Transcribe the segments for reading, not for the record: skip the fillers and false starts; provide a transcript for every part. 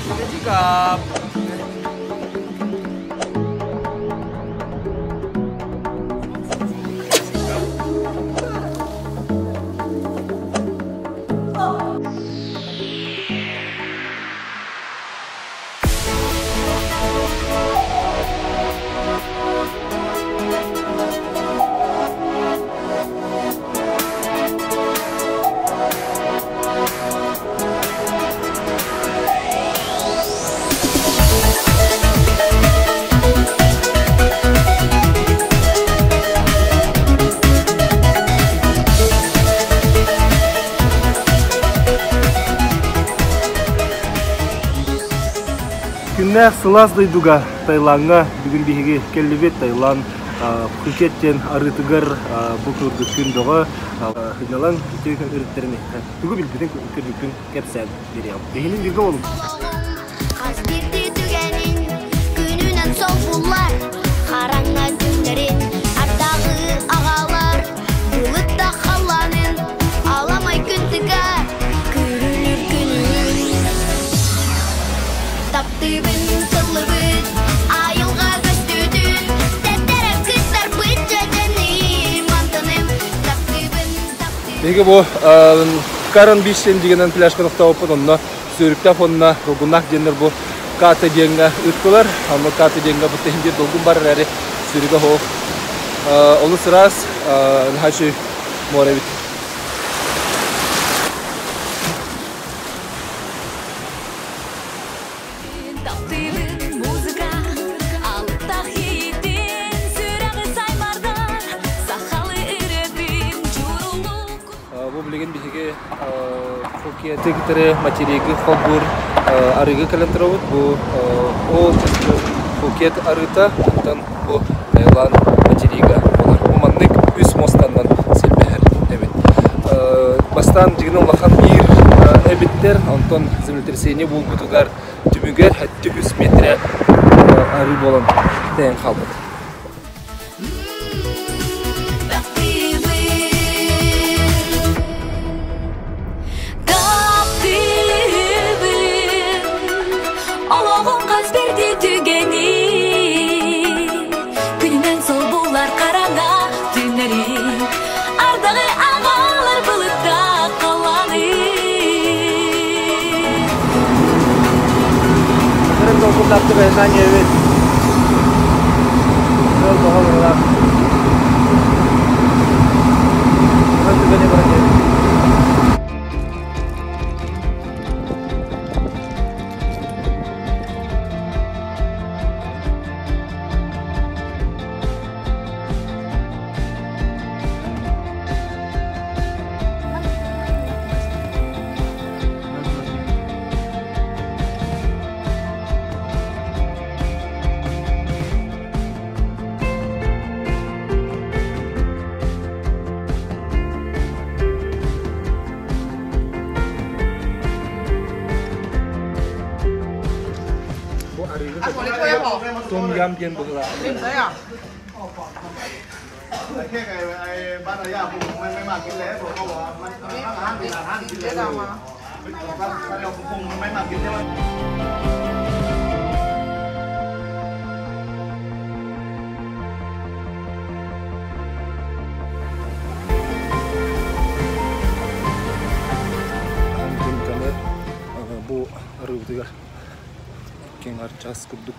Sikap. Күннәр сылас дойдуга Тайланга бүгін бейге келлебет Тайлан Пхукеттен арытыгар бұл көрді күндіға хыналан түйкен үріттеріне түгі білбетін көрдікін кәпсән берем. Бейгінің бірге олым. Қазберді түгенін күнінен сол бұлар қараңа күндерін ардағы ағалар бұлытта қаланын аламай күндіға көрілір күнін таптыбын сылыбын айылға көстүдін тәттәрі кыстар бұт жәдені мантыным таптыбын Бейге бұл Каран Бишен дегенен пляшқа нұқта опын онына сөрікті фонына рұғынақ денер бұл каты денға үткілер amma kаты денға бұл тәхіндер долғын бар әрі сөрігі хоқ олы сырас нәхаши море бит. Bilgin bihiga Phuket tare materigi khobur ariga kalantarawut bu o Phuket arita tan bu Thailand materiga olar bu mannik üs mostandan silbeher evet bastan jigin lahan bir ebitler Anton zemletrесение bul butugar tümüger hatta 100 metre ari bolan ten kaldı. Tapi biasanya evet. Betul bahwa nanti banyak orang. Tom yum trên bực là. Đấy à? Cái ban đầu giờ mấy mà cái lẽ của cô bảo ăn thì lẽ đâu mà. Ban đầu cũng mấy mà cái lẽ. Bu arıbıdıgar. Kengar ças kurduk.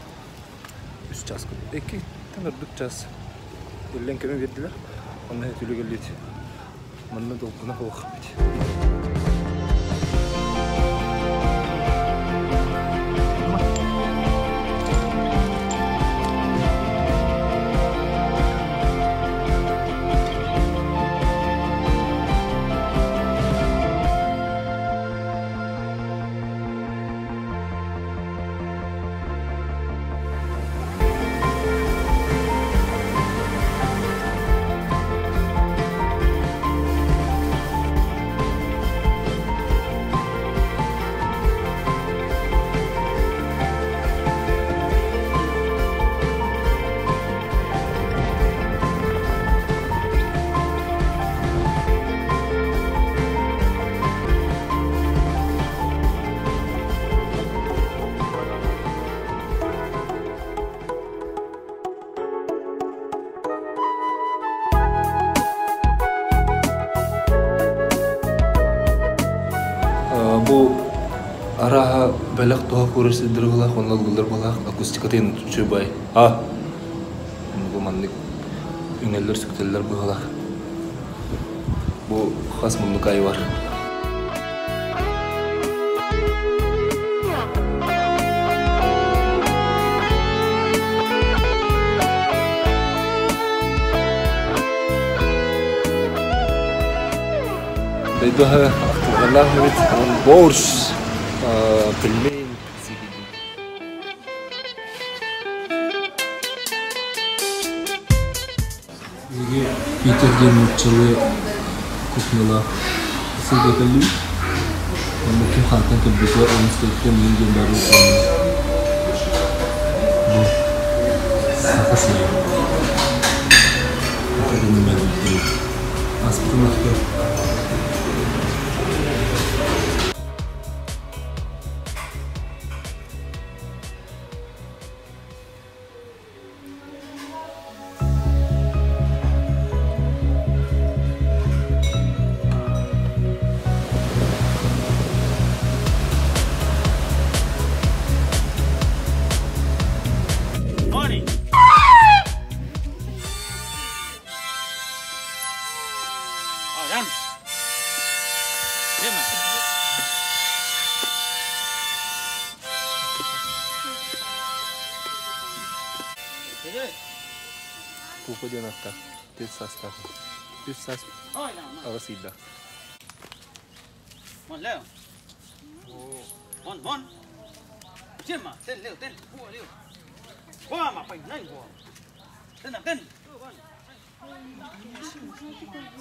3 час kurduk. 2 tane 4 час. Elden keme verdiler. Ondan ötürü geldi. Manna dolkuna hoğ. Ара бәләк тоға көрерсіздер болақ, онлар бұлдар болақ, акустика тен чөбай. Бұл манлық үңелер сүктелер болақ. Бұл қас мұндық ай бар. Дайдуға ақтылғалар мөбет, он борш, пельмень, сигidi. Ege Питерден ұтчылы кухняла сылға кәлі. Мұким қартан кәлбеті омыстайықта мен гендару қаны. Бұл сақы сыйы. Ақырын мен ұттыры. Аспытын ақты. Пупа денатта, тет састав. Тет сас арасида. Mon leo. Mon. Chiên mà, tên leo, tên cua leo. Qua mà phải nhanh của. Tên là tên.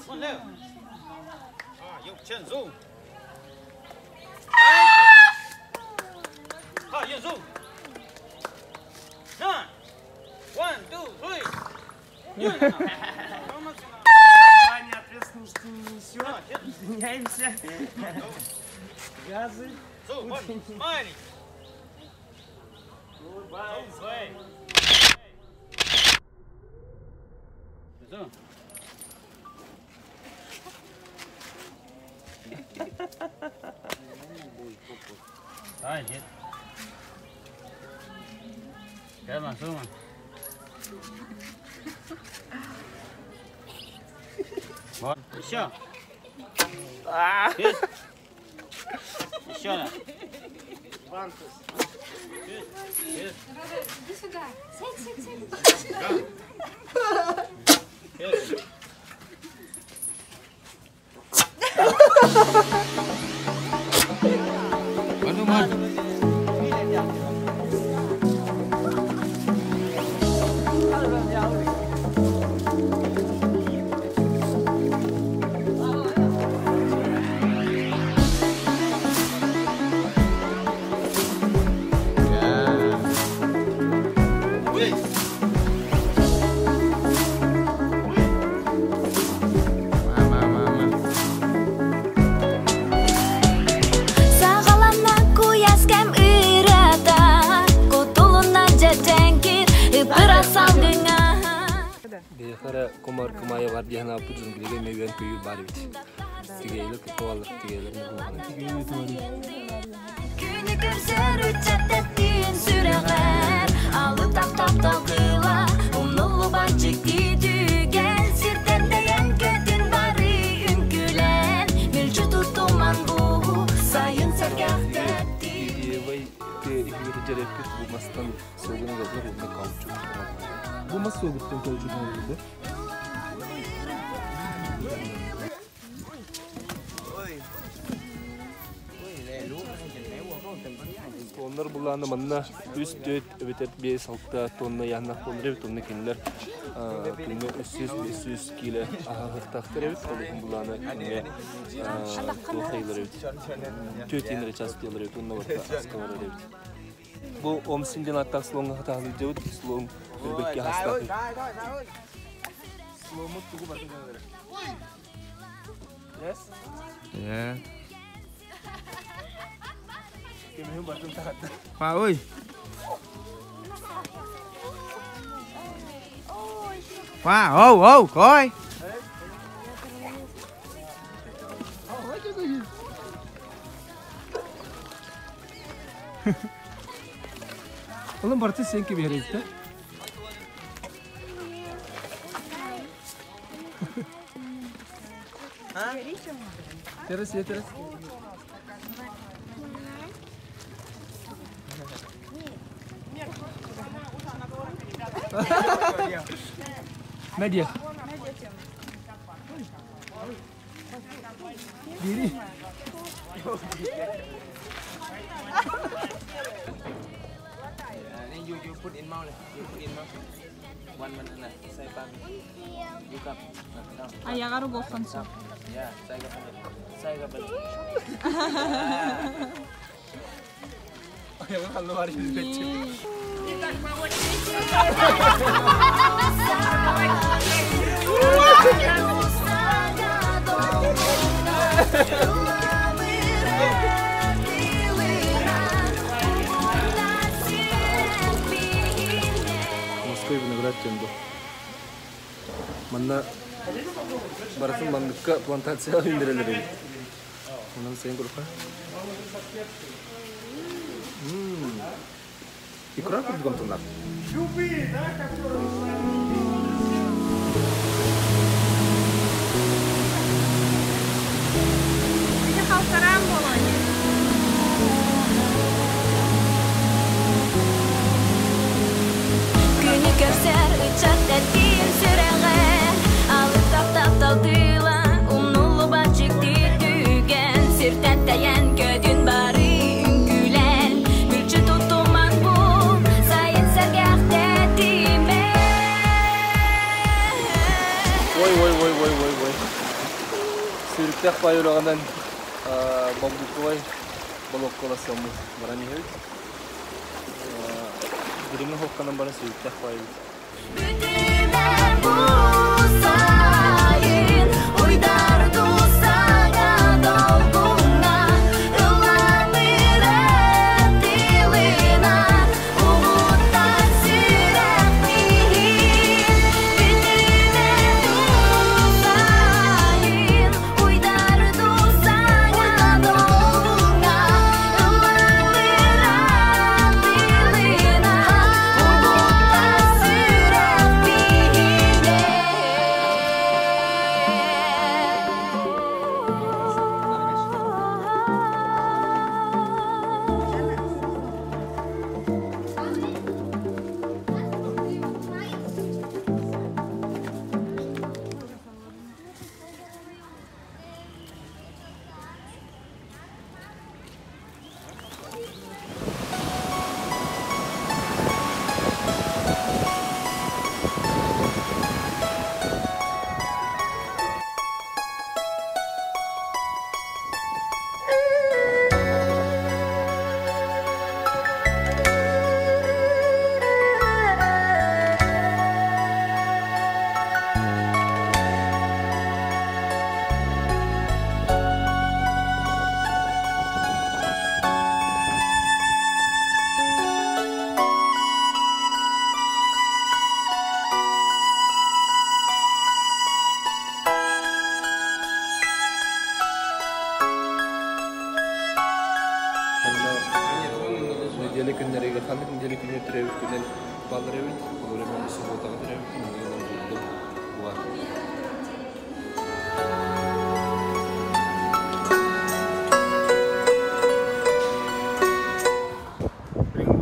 Mon leo. Yêu chân du. Yêu du. Nine. 1, 2, 3. Компания ответственность не несет. Извиняемся. Газы. Смайлик. Cái mà xuống mà. Вот, еще. Еще на. Иди сюда. Сядь. Бейхара комар кымая бар дияна апы жүнгіліге меген көйір бар бит. Тигейлі кытуалыр, тигейлер мегуаны. Тигейлі туалыр. Күні көрсөр үтчәттәттен сүрәғәр алып тап-тап қыла ұмнылы бачык дүйдігәл сиртәндәйән көтін бары үнкілән мүлчі тұттуман бұ сайын сәргәқтәтті. Идеевай игілері жарепкет бұлмастан соғыны ғазыр ұлда қауып Bu nasıl soğuktan kalıcı oldu? Onlar bulanı manna üst dört öbetet 5-6 tonna yanına konur tonna kinler tonna 300-500 kilo ahırtaktır evet kalıcı bulanı kinle tuhaylar evet tüytinleri çastıyorlar evet onlar var askalar evet. Bu omsinden atak slonga hatalı jauh slong berbagai hasta. Slomut tuh bahasa Inggris. Yes. Yeah. Kemih bahasa tahat. Pak ơi. Wow, coi. Oğlum barıtı sen ki bir yere gitti. Teras ya teras. Media. Diri. You put in mouth. You put in mouth. One banana. Say pan. You cup. Аяғары болған соң. Yeah. Say cup. Say cup. Ayağı kaldı var şimdi betçim. Москва виноград тенду. Манна баратын мандыкка плантация өндүрөлөр. Мунун сен группа. Икра курдугам тунар. Биде халкарам болон. Күні көрсер ұчақта дейін сүрәғәр Алып таптап талтыла Умнулы бачықты түген Сиртән тәйен көдін бары үңгіләл Бүлчі тұтуман бұл Сайын сәргәқті тиме Ой. Сүйріктәк байырағанан бабдукой балок коласамыз барани хәйт. Гримнің хоққанан барын сүйріктәк байыр. Бүтімән бұл сайын Уйдар дұсаңа долғуңа Ыламыр әптіліна Умуттан сүрәк мейін Бүтімән бұл сайын Уйдар дұсаңа долғуңа Ыламыр әптіліна Умуттан сүрәк мейін Неделя күннәргә хәмит неделя күнне төрәп күннән баллар әйт. Булыр мен субботага төрәп күннән була.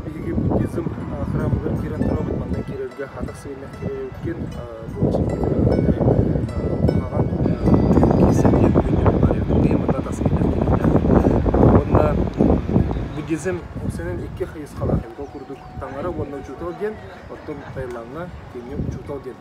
Биге буддизм храмы кирен торабыт мандан кирергә хатак сыйнак кирәткән бу хаган кисәгә күннән бар. Бу мында тасыйнак кирәк. Онда буддизм senin iki hıyız kalakın. Bu kurduk tanrı bunu uçutau diyen, otom Tayland'a kini uçutau diyen.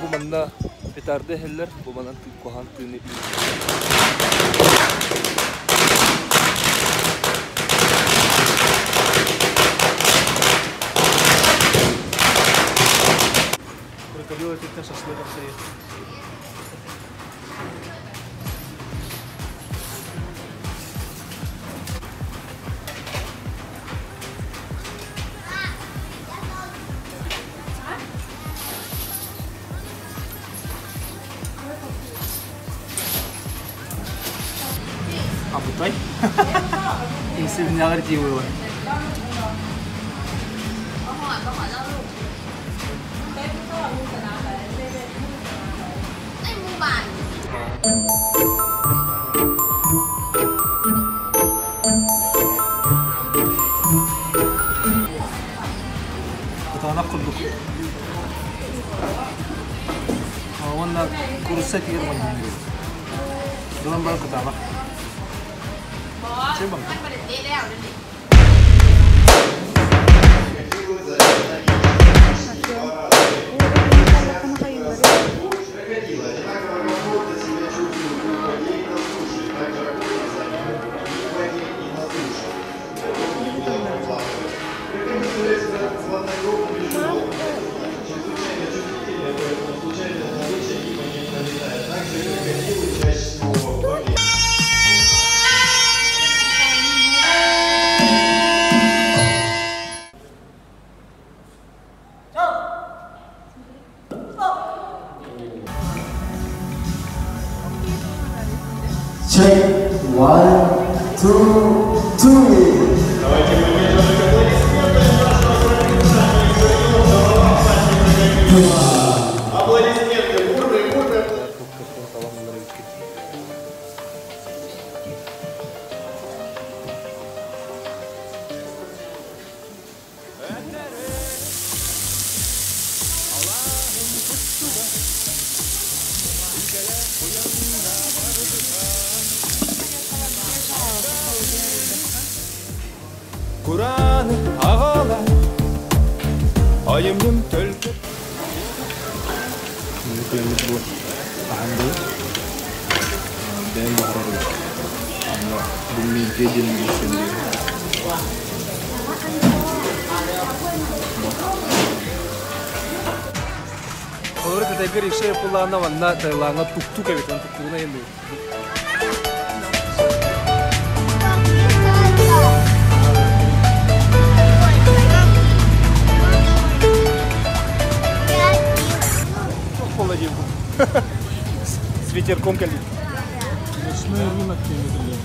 Bu manda petarde heller, bu mandan kohan tüni. Крокодилы тетя шашлык апсайы. Абытай. Инсибин ягыр тиюі бар. Anh mua bàn. Kutağına kurduk. Onunla kurusa tiyer bana. Doon ba kutağına? Şey bak. Anh mà để tê đeo đi. Check 1, 2, 3. Kur'an'ı ağalar ayımım tölke. Şimdi bu ahanda ben baharım ama bu midyenin düşündüğü. Olur ki tekrar işe yapılanlar var. Na Tayland'a tuk evet tuktuğuna yeniyor. С ветерком калит. Ночной рынок передали.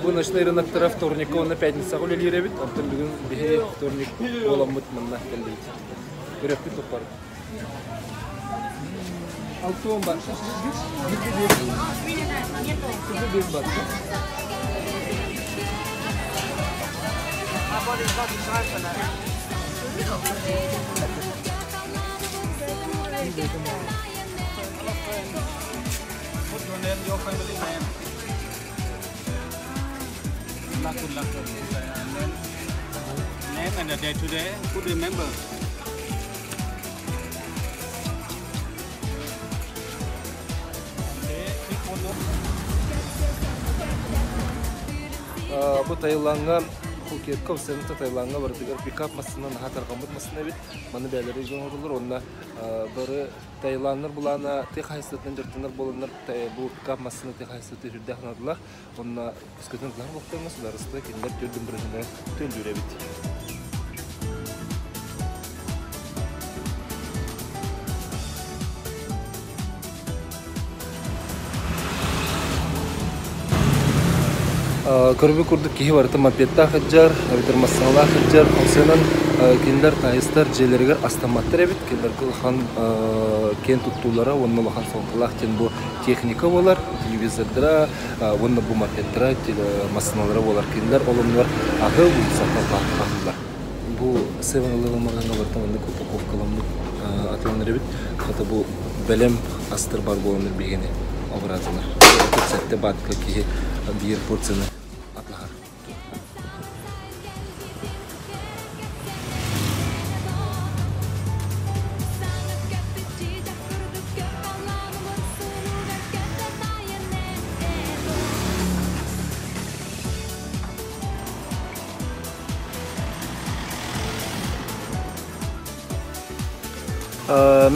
Bu ночной рынок тара вторника на пятница гуляли ребят, а потом бүгін бе вторник боламыт мына келдейді. Көректі топар. Алтуон бар. Без бар. Name and the day today, could remember. Bu Tayland'a Phuket Kavsay'ın Tayland'a vardılar pikap masasından hatarqamut masasına bit. Bana beyleri izin olurlar. Onda bari Taylandlar bulana tek haysatından jırtınlar bolanlar bu pikap masasına tek haysatı jürde hanadılar. Onda püskatınlar vakti nasıl arasında kendiler gördüm birinde tündüre bit. Körbe kurduk ki var tamam petta hajjar, abidir masala hajjar, Kavsay'ın kendiler tayistar jelerger astamattır evet, kendiler kılhan kent tuttulara, onunla lahan sonkalah bu teknika olar, televizorlara, onunla bu marketlara, masanalara olar kendiler, olumlar ahı bu sakal kahtılar. Bu 7-Eleven markanga var tamam ne kupakovkalamlık atlanır evet, hatta bu belem astır bar bolanır begini avradılar. Sette batkı ki bir portsını atlar.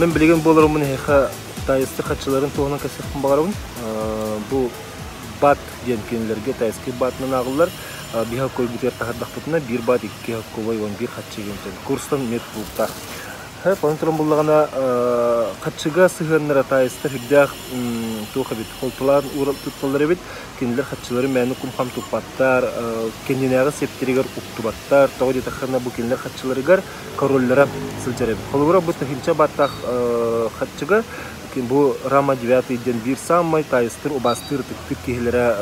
Ben bilgen bolarımın heha tayisli kaççıların toğuna kasıqın bağırımın. Bu bat diyen kendilerge tayisli batının ağırlar. биха колбитер тахаддахпытына бир бат 2 хакковой 11 хатчыгын курстан мет булта. Пантрон буллагана хатчыга сыгыннара тайыстыр хиддах туха бит холтулар урал тутталар бит киндер хатчылары мәне кум хам тупаттар кенненәгә септеригер уктубаттар тогы тахарна бу киндер хатчыларыгар короллара сылжары бит. Холура бу тахилча баттах хатчыга бу Рама 9 ден бир самай тайыстыр убастыр тик кихләре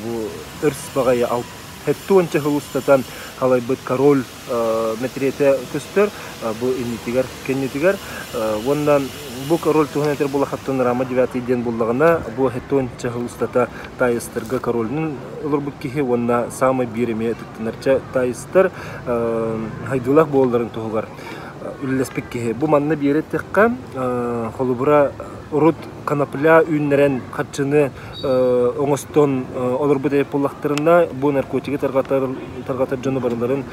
бу өрс багая алып Хеттуанча хылустатан халай бит король метрете көстөр бу иннитигер кеннитигер вондан бу король тугнетер була хаттан Рама 9 ден буллагына бу хеттуанча хылустата тайыстырга корольнун улурбут кихи вонна самый биреме тиктинерче тайыстыр хайдулах болдарын тугар үллеспек кихи бу манна бире теккан холубура урут канапля үннерен хатчыны оңостон олорбу деп буллактарына бу наркотики таргатар жаны барларын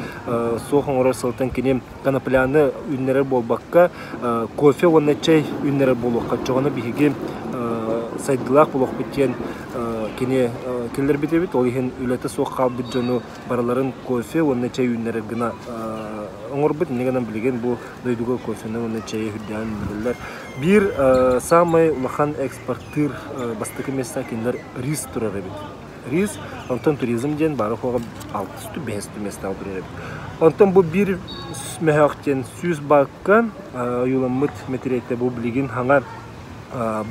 сохон орар сылтан кинем канапляны үннерер болбакка кофе онна чай үннерер болукка жогона биге сайдылак болук биткен кине келер битебит ол ихен үлете сокка бит жаны барларын кофе онна чай үннерер гына оңорбут негенен билген бу дойдуга кофені онна чай хүддән билер бир самый улахан экспортер бастыкы места киндер рис турар бит. Рис онтон туризм ден бары хога 6-5 места алдырыр бит. Онтон бу бир мехактен сүз бакка юламыт метрете бу билген хаңа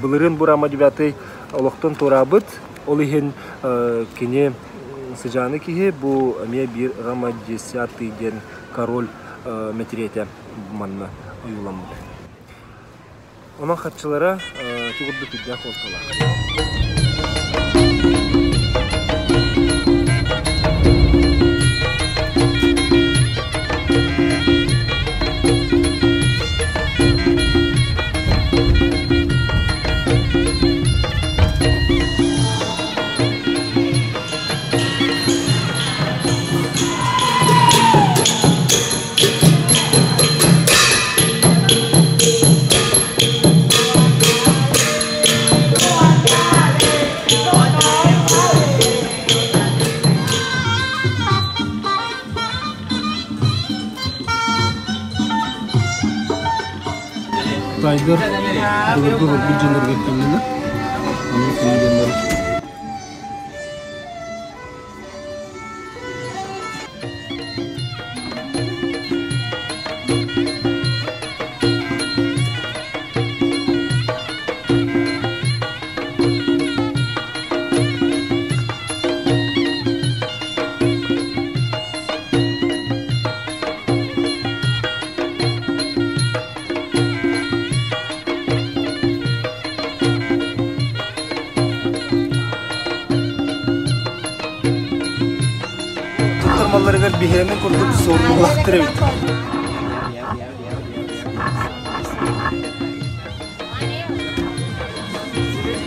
булырын бурама 9 олоктон турабыт ол ихен кине сыжаны кихе бу ме бир Рама 10 ден король метрете манна юламыт. Onun xatçılara tuğurdu pidya koltalar. Tiger, beberapa jenis gettingnya, ini kemudian mallarga bihemen kurduk sorunlaktır bit.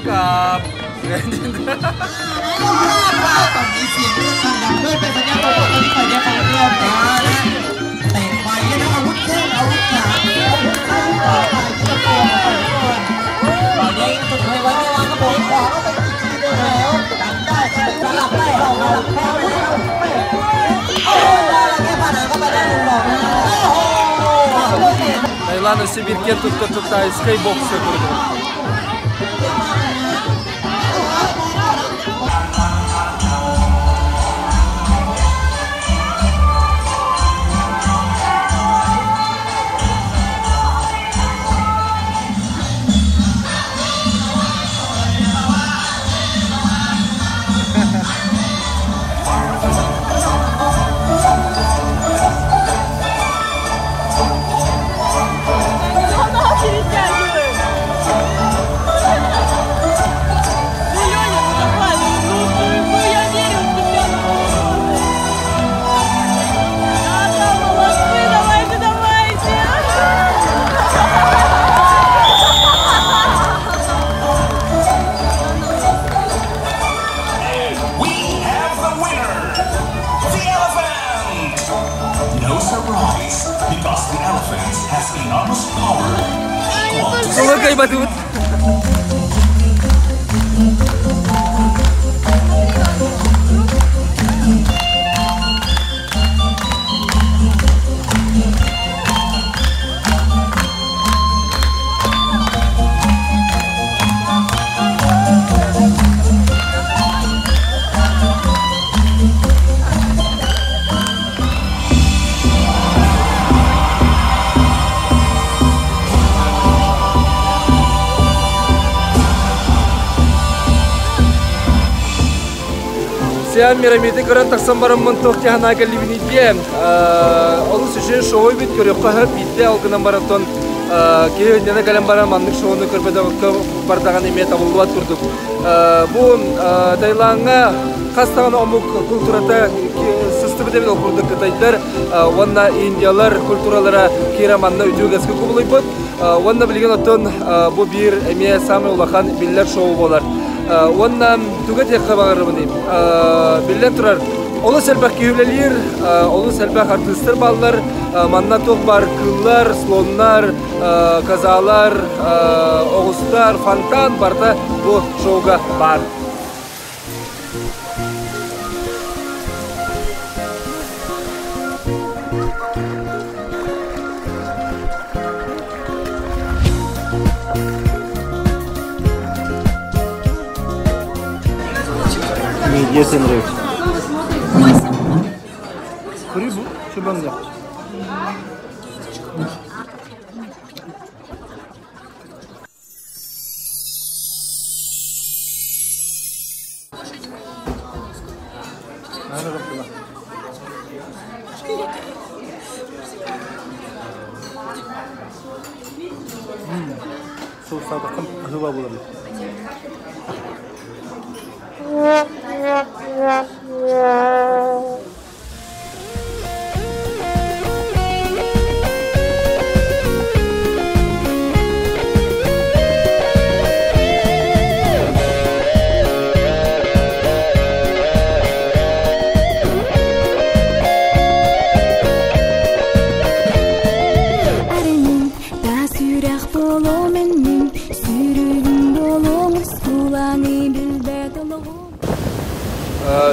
Kap. Taylanda Sibirke tuttu tayskay boksa kurdu. Kayak batu. Аян Мирамиди көрөн таксан бараммын тоқтяхана келибинидие. Олу сүшен шоуй бит көрөккө битте алгынан баратон кейіндені кәлем бара мандық шоуыны көрбедіғыққа бардаған еме табылуат күрдік. Бұл Тайланға қастаған омық культурата сысты бітемін ол күрдік кітайдар. Онна индиялар культуралара кейра манна үтігескі көбілей бұд. Онна білген оттон бұл бір әме самы улахан білдер шоу болар. Онна түгі текқа бағары бұны. Білден тұрар. Олы сәлбәк кейілелер, олы сәлбәк артистер баллар, манна тоқ бар кыллар, слоннар, казалар, оғыстар, фонтан барда бұл шоуға бар. Медиа центры. Kuri bu, şu banga. Soğuk sağlıkım hıva bulalım.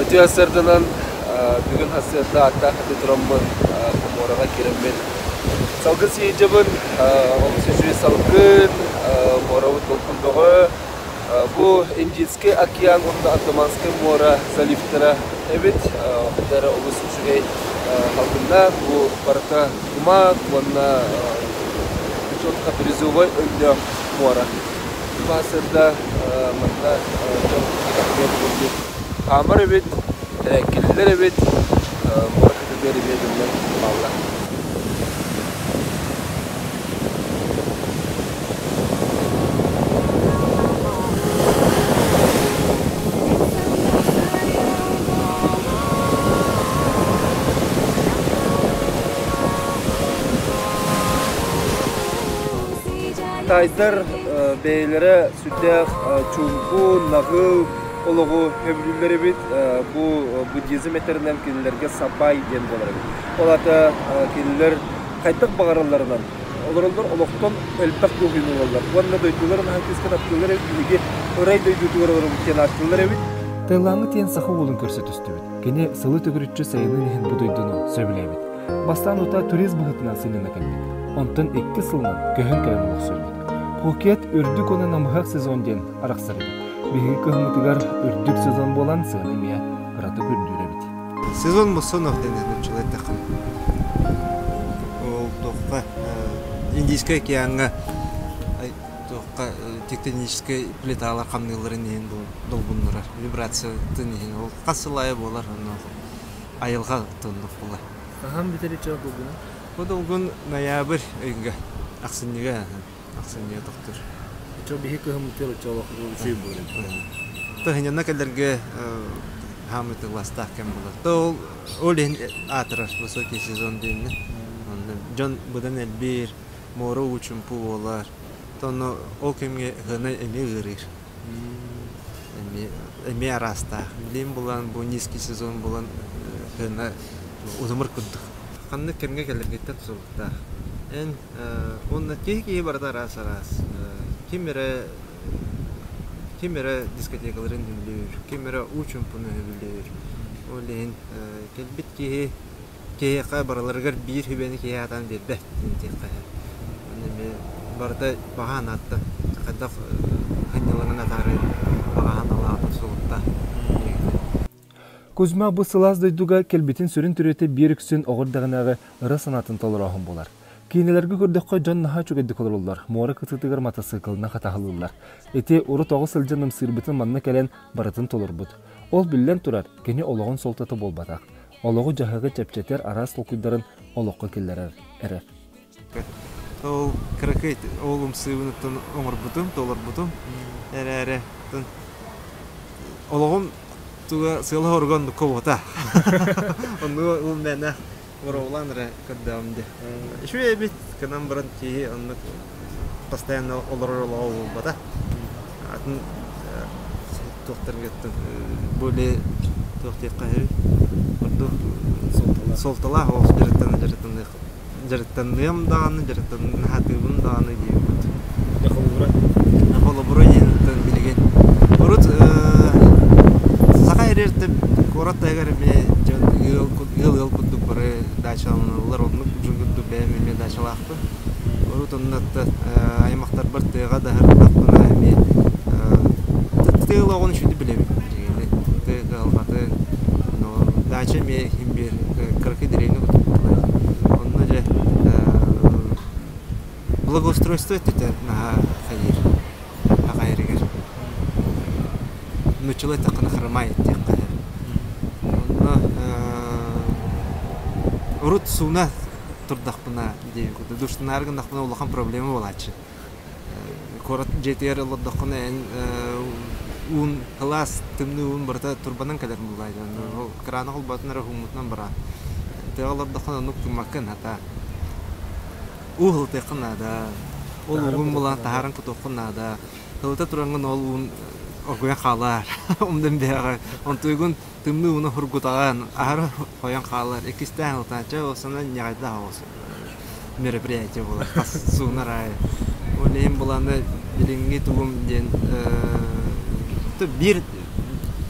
Tüyasırdılan bugün hasırda hatta hadi duramın kumarağa kiremben. Salgın siyicabın, oksijü salgın, moravut kolkunduğu. Bu İngilizce akiyan onda Atamanski mora zaliftara. Evet, dara oluşmuşugay halkında bu parka kuma vana çok kaprizuvay öyle mora. Bu hasırda manda çok kaprizuvay. Hamar evet, kirliler evet, muhakkak bir evet valla. Taydar beylere sütler, çulgu, nağıl, oluğu hemrülleri bit bu Budizm eterinden kililerge sabay den bolar. Olata kililer kaytak bağırlarından olurlar oluktan elbak doğuynular. Vanna duydular hangisken attılar evdeki orayı duydular biten attılar evi. Taylangı ten saxı olun көрсөтүстү bit. Kene sılı tögürütçü sayının hen bu duyduğunu söyleyebit. Bastan ota turizm hıtına sınına kalbit. Ondan 2 sılından köhön kalem oluq söyledi. Phuket ürdük ona namhaq sezondan araqsarı. Bihi kıhmıtıgar ürdük sezon bolan sığınımıya hırata gürdüre bit. Сезон мусонов денен учулай такын. Ол тоққа Индийский океанга тоққа тектонический плиталар камныларын ен долбуннурар. Вибрация тынын ол касылай болар, аны айылга тынып болар. Aham biteri çok olgun. Bu dolgun ноябрь айга аксынга доктор. Çok bihi kıhmıtır çok şey böyle. Тыгынна келерге хамыты ластах кем булар. То олен атраш высокий сезон дейни. Жон будан элбир, моро учун пу болар. Тоно ол кемге гына эме гырыр. Эме араста. Билем булан бу низкий сезон булан гына узумыр куддук. Канны кемге келерге тапсырыкта. Эн онна кеги барда раз. Kimere diskotekaların hüllüyor, kimere uçun bunu hüllüyor. Oleyin kelbit ki baralargar bir hübeni ki atan bir behtin kaya. Yani barda bahan attı, kadar hanyalarına tarı bahan alatı soğukta. Kuzma bu sılaz duyduğu kelbitin sürün türete bir üksün oğurdağınağı ırı sanatın tolurağın bolar. Кейнелерге көрдөккө жон наха чугедди колорулар. Мора кытытыгар мотоциклна хатахылылар. Эти уру тогы сылжаным сырбытын манна келен баратын толорбут. Ол билен турар, кені олоғын солтаты болбатақ. Олоғы жағығы чепчетер арас толкуйдарын олоққа келдерер әрер. Ол кракет олум сыйвыныттан оңыр бутум, толар бутум. Әрі. Олоғым туға сыйлы орғанды көбота. Оны ол мәні орауыланыры көрдәуімде. Еще әбет кінам бұрын кейі оны постоянно олар болбата. Атын тоқтарын кеттім. Бөлі тоқтек қайыры. Солтала оғыз жарыттанным дағаны, жарыттанным хатыбын дағаны дейін бұд. Қолы бұры еңіттен білеген. Ұрыт сақа ерертіп, қорат тайғар мен ел күддік бұры дачаланылар, оны жүгірді бәймеме дачалақты. Ұрыт оннатты аймақтар бір тыға дағырдақпына әме тыгыл оғын үшуді білемін. Тыгы алғаты дача ме химбер кыркы дерейні күтіп бұлай. Онына же благоустройство өттетер наға қайыргер. Нучылы тақыны қырмай еттек қайыр. Онына ұрыт суына тұрдақпына дейін күті. Дұштың арғындақпына олақан проблема болачы. Корат жетер ұлыдақпына un класс тымны un барта турбанан кадер булайды. Краны кыл батынара хумутнан бара. Тегалар дакана нук маккан ата. Ухыл текна да. Ол угун булан тахаран кутукна да. Тылта туранган ол un огуя халар. Умдан бега. Он туйгун тымны уны хургутаган ара коян халар. Экистан утача осана нягайда ос. Мероприятие була. Сунарай. Олем буланы билинги тугум ден bir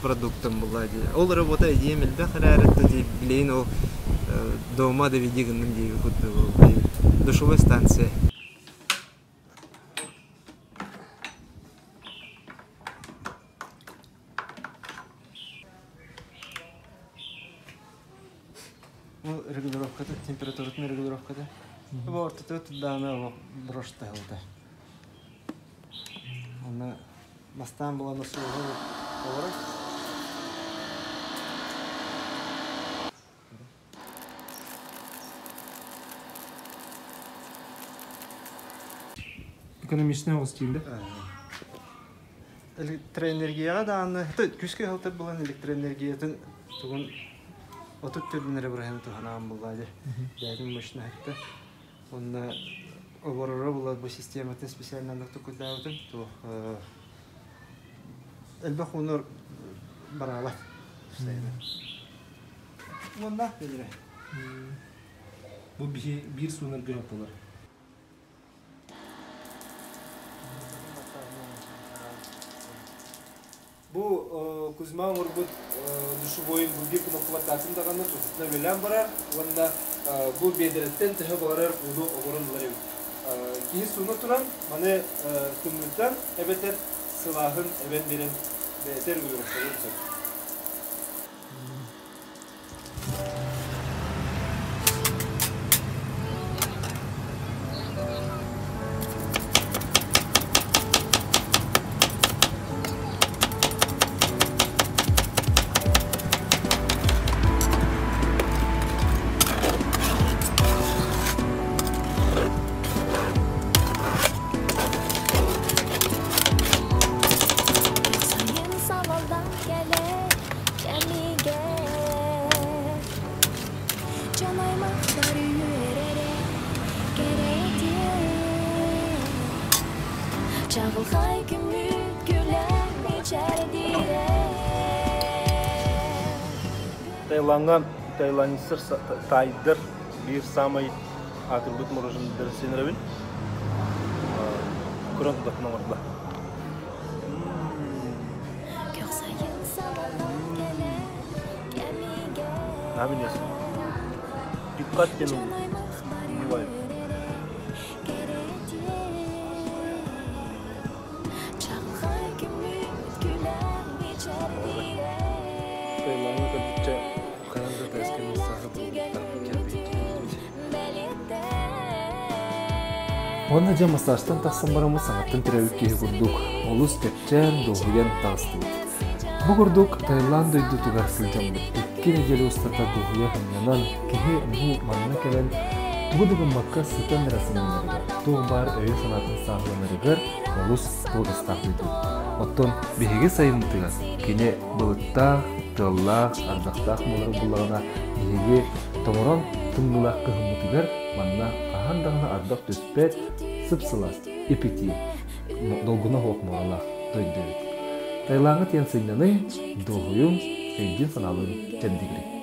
продуктом была. Ол работа емелді қарарытты деп білейін ол дома доведегінің дейі күтті ол душевой станция. Ол регулировкада, температуратын регулировкада. Бұл ортыты өтілдағына бұрышты әлді. Оны Мастан была на суға олары. Экономичный оғыз кейінді? Электроэнергияға дағаны, күшке ғалтыр болған электроэнергиятын тұғын отып түрдінері бұрағаны тұғанаған болады. Дәгін мүшіні әкті. Онына оларыра болады бұл систематын специалинандықты көдәудің. Elbette onlar beraber. Onlar böyle. Bu bir sınır bir yapılar. Bu Kuzma Urbut duşuboyun bu bir noktatasın da kanı tutuna bilen barar. Onda bu bediretten tehe barar bunu oranları. Ki sunu turan mane kumlutan ebeter silahın evet benim beter görüntüsü. Çağılhay gümrük gülen içerdiye Таиландцер тайдыр bir самый atribut мороженый сенревин. Kurang dokna orada. Görsayın savalan gele gemige Ne yapıyorsun? Dikkat edin. Ne var? Çağılhay gümrük gülen içerdiye Tailland'da bütçe kanalda tezkenin sahibi Оны же массажтан тақсан барамыз сағаттан тірәуік кейі күрдік. Олыс кәпчән, долғыян тағыстың. Bugurduk Tailando idu tugar siljam kini jeli ustata duhuya hanyanan kehe bu manna kelen bugudu makka sitan rasinariga to bar öy sanatın sahlanariga olus to istaqlidu otton bihige sayıntıga kine bulutta tıllah ardaqtaq mulur bullarına bihige tomoron tumulaq kıhmutigar manna ahandağına ardaq düspet sıpsılas ipiti dolguna hokmoralaq döydü Tailang'ı tiyan signalın doğuyum eğitim sanalın kendigri.